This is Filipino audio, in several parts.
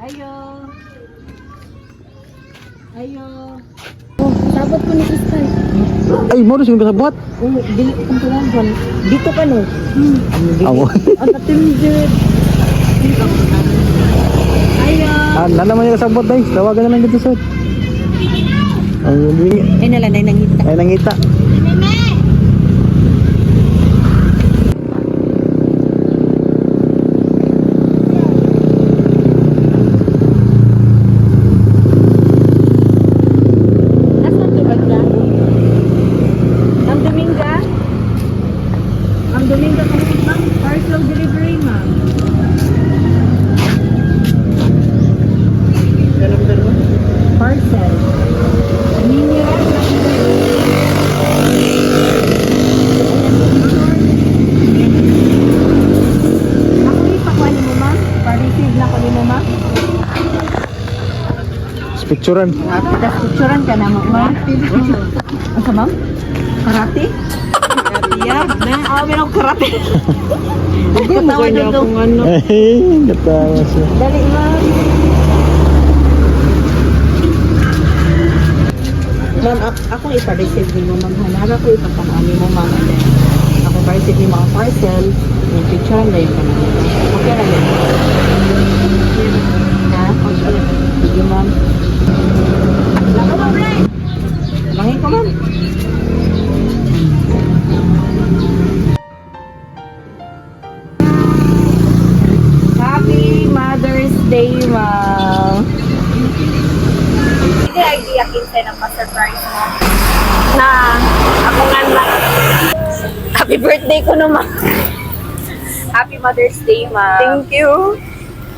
Ayo. Ayo. Oh, sabot ko ni Kristal. Ay, mo rin siya kasabot. Oh, dili ko kang tuwagan. Dito ka no. Awo. Ang katimjud. Ayo. Na naman yung kasabot, guys. Tawagan na lang dito, sir. Ay nalanay nangita. Ay, nangita. Domingo kami ma'am, parcel delivery ma'am. Parcel. Ninyo. Ako ipakuha niyo mo ma'am? Pa-receive na ko niyo mo ma'am? Picturean. Tapos picturean ka na mo ma'am? Asa ma'am? Karate? Yeah, na ako karate. Katawa na kung ano. Ay, katawa siya. Dali ma'am. Ma'am, ako ipa-receive ni mo ma'am. Hanara ko ipapakami mo ma'am. Ako ipa-receive ni mga parcel. Yung picture na yun ka na. Okay na yun. Ha? Okay. Sige ma'am. Laka ma'am, right? Langin ko ma'am. Happy Mother's Day, ma'am. Hindi idea kinsa ng pa-surprise mo. Na ako nga na happy birthday ko naman. Happy Mother's Day, ma'am. Thank you.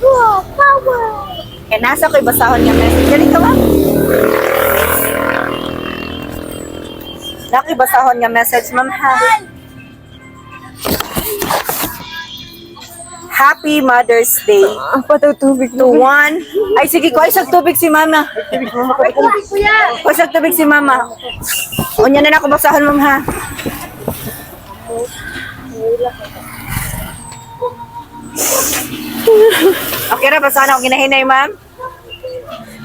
Wow, power. Eh, nasa ko'y basahon nga message. Dali ka, ma'am. Naki basahon nga message, ma'am, ha? Happy Mother's Day. Patutubig To one. Ay, sige ko. Ay, tubig si mama. Ay, tubig si mama. Unya na ako basahan, ma'am, ha? Okay na, basahan ako ginahinay, ma'am.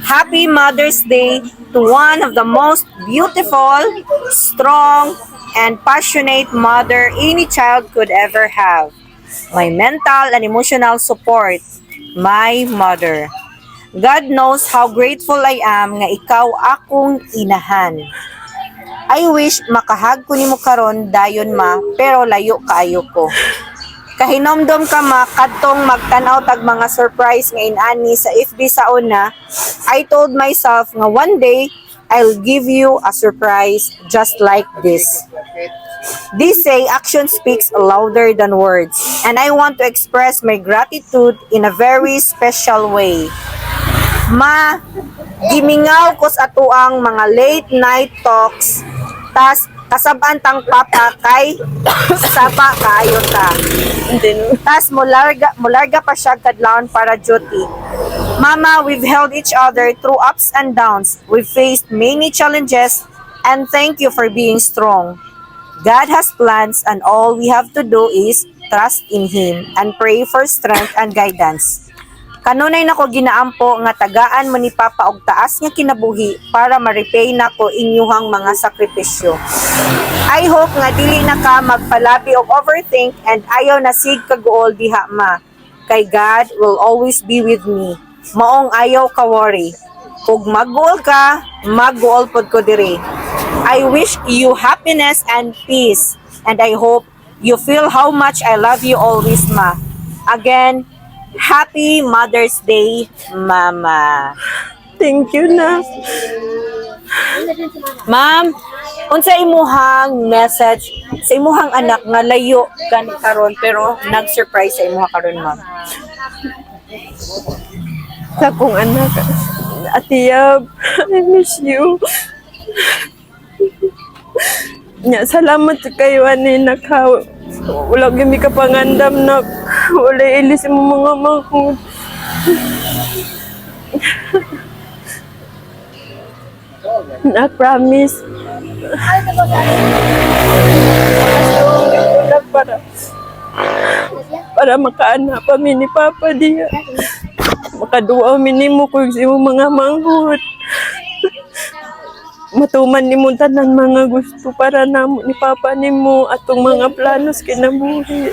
Happy Mother's Day to one of the most beautiful, strong, and passionate mother any child could ever have. My mental and emotional support, my mother. God knows how grateful I am nga ikaw akong inahan. I wish makahag ko nimo karon dayon ma, pero layo kaayo ko. Kahinomdom ka ma, kadtong magtanaw tag mga surprise nga inani sa FB sa una, I told myself nga one day, I'll give you a surprise just like this. They say action speaks louder than words, and I want to express my gratitude in a very special way. Ma, gimingaw ko sa atuang mga late night talks, tas kasab-an tang papa kay saba kaayo ta. Tas mularga pa siya kadlawon para duty. Mama, we've held each other through ups and downs. We've faced many challenges, and thank you for being strong. God has plans, and all we have to do is trust in Him and pray for strength and guidance. Kanunay nako ginaampo nga tagaan mo ni Papa og taas nga kinabuhi para ma-repay nako inyuhang mga sakripisyo. I hope nga dili na ka magpalabi og overthink and ayaw na sig kaguol diha ma. Kay God will always be with me. Maong ayaw ka worry. Kung mag-goal ka, mag-goal pod ko diri. I wish you happiness and peace, and I hope you feel how much I love you always, ma. Again, Happy Mother's Day, Mama. Thank you na. Ma'am, unsa imuhang message sa imuhang anak nga layo gani karon pero nag-surprise sa imuha karon, ma'am? Sa kong anak, Atiyab, I miss you. Nya, salamat kayo ani nakaw. Wala gyud mi kapangandam na wala ilis mo mga mangkod. Na promise. Para makaana pa mi ni Papa diya. makaduaw minimo ko sa imong mga manghod. Matuman nimo tanan mga gusto para namo ni Papa nimo atong mga planos kinabuhi.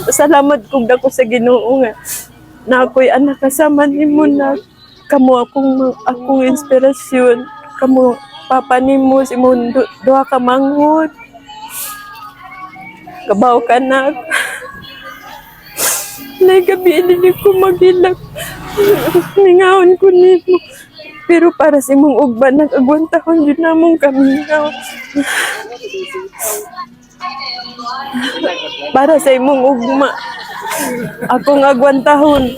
Salamat kog dako sa Ginoo nga na ako'y anak kasama nimo na kamo akong inspirasyon, kamo Papa nimo si imong duha ka manghod. Kabaw ka na. Nay gabi hindi ko maghilak. Mingaon ko nimo. Pero para sa imong ugban, nag-agwantahon yun namong kamingaw. Para sa imong ugma, akong agwantahon,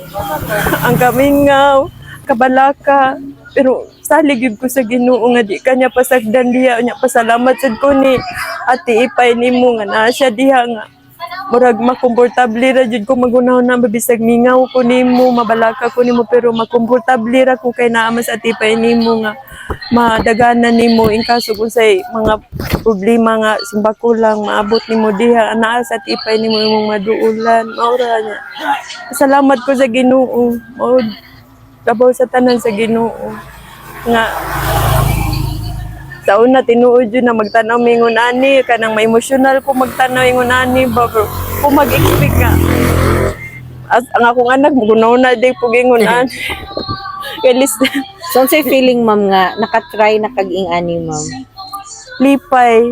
ang kamingaw, kabalaka. Pero salig yun ko sa Ginoo nga di kanya pasagdan diha. Nya pasalamat sad ko ni Ate Ipay nimo nga naa siya diha nga. Murag makomportable ra jud ko magunahon na mabisag mingaw ko nimo, mabalaka ko nimo pero makomportable ra ko kay naa mas atipay nimo nga madaganan nimo in kaso kung say mga problema nga simbako lang maabot nimo diha anaa sa atipay nimo imong maduulan maura nya. Salamat ko sa Ginoo. Mao kabaw sa tanan sa Ginoo nga sa una tinuod yun na magtanaw mingon ani kanang may emosyonal ko magtanaw mingon ani ba bro kung mag-expect ka as ang akong anak magunaw na day pugingon ani kay listen So, sa'yo feeling, ma'am, nga, nakatry na kag-ing ani, ma'am? lipay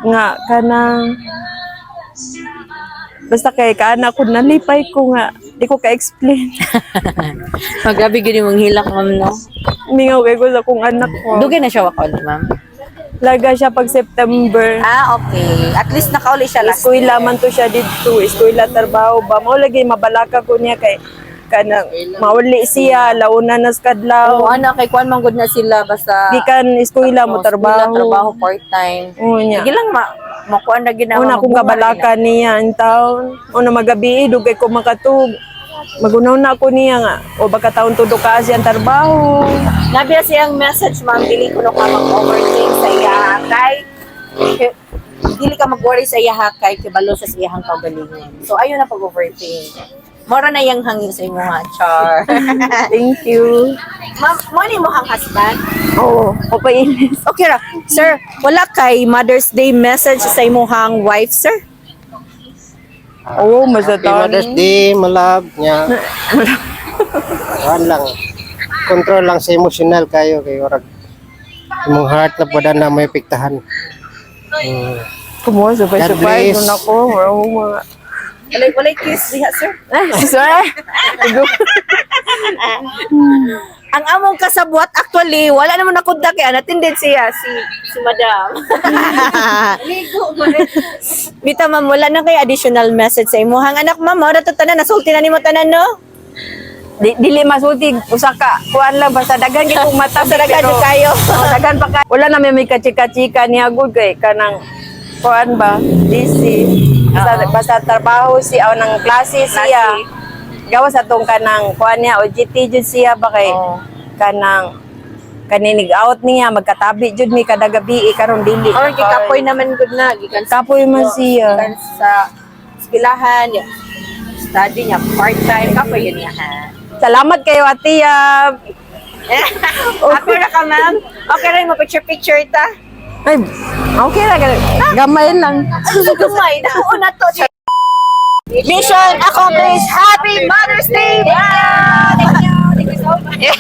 nga kanang basta kay kana ko nalipay ko nga di ko ka-explain. Magabi gini mong hilak, ma'am, no? Mingaw kay ko sa akong anak ko. Dugay na siya wakon, ma'am? Laga siya pag September. Ah, okay. At least nakauli siya last Eskwela man to siya dito. Eskwela trabaho ba? Mao lagi mabalaka ko niya kay kanang mauli siya launa nas kadlaw. Oo, ana, kay kuan man gud na sila, basta... Gikan eskwela mo trabaho. Trabaho part-time. Oo niya. Sige lang, makuan na ginawa. Una kong kabalaka niya in town. Una magabi dugay ko makatug. Magunaw na ako niya nga. O baka taon tudo ka siyang trabaho. Nabiya siyang message, ma'am, dili ko na ka mag-overthink sa iya kay dili ka mag-worry sa iya kay kibalo sa iyang kaugalingon. So ayun na pag-overthink. Mora na yang hangin sa imo ha, char. Thank you. Ma'am, mo ni mo hang husband? Oo, papainis. Okay ra. Sir, wala kay Mother's Day message sa imo hang wife, sir? Oo, Happy Mother's masatan. Day, malab niya. Kuhan lang. Control lang sa emotional kayo kay orag imong heart na pada na may piktahan. Kumuha, sabay-sabay. God bless. Doon ako. Oo, mga... Walay kiss diha, sir. Ay, sorry. Ang among kasabwat actually wala naman nakunta kay natindid siya si Madam. Bita ma'am, wala na kay additional message sa imo hang anak, ma'am. Ora to tanan nasulti na nimo tanan, no? Dili masulti. Usa ka. Kuhan lang. Basta dagan kong mata. Sa dagan jud kayo. Dagan pa ka. Wala na may kachika-chika niya good kay kanang kuhan ba? Busy. Basta trabaho siya o ng klase siya. Gawas atong kanang kuhan niya o GT jud siya ba kay kanang kaninig out niya magkatabi jud mi kada gabi karon dili. Or kikapoy naman gud na gikan sa Kapoy man siya. gikan sa eskwelahan, study niya part-time kapoy yun niya ha. Salamat kayo Ate Yab. Ako na ka, ma'am. Okay rin mo picture ta. Ay, okay na gamay lang. Gumay na una to. Mission accomplished. Happy Mother's Day! Thank you. Thank you so much.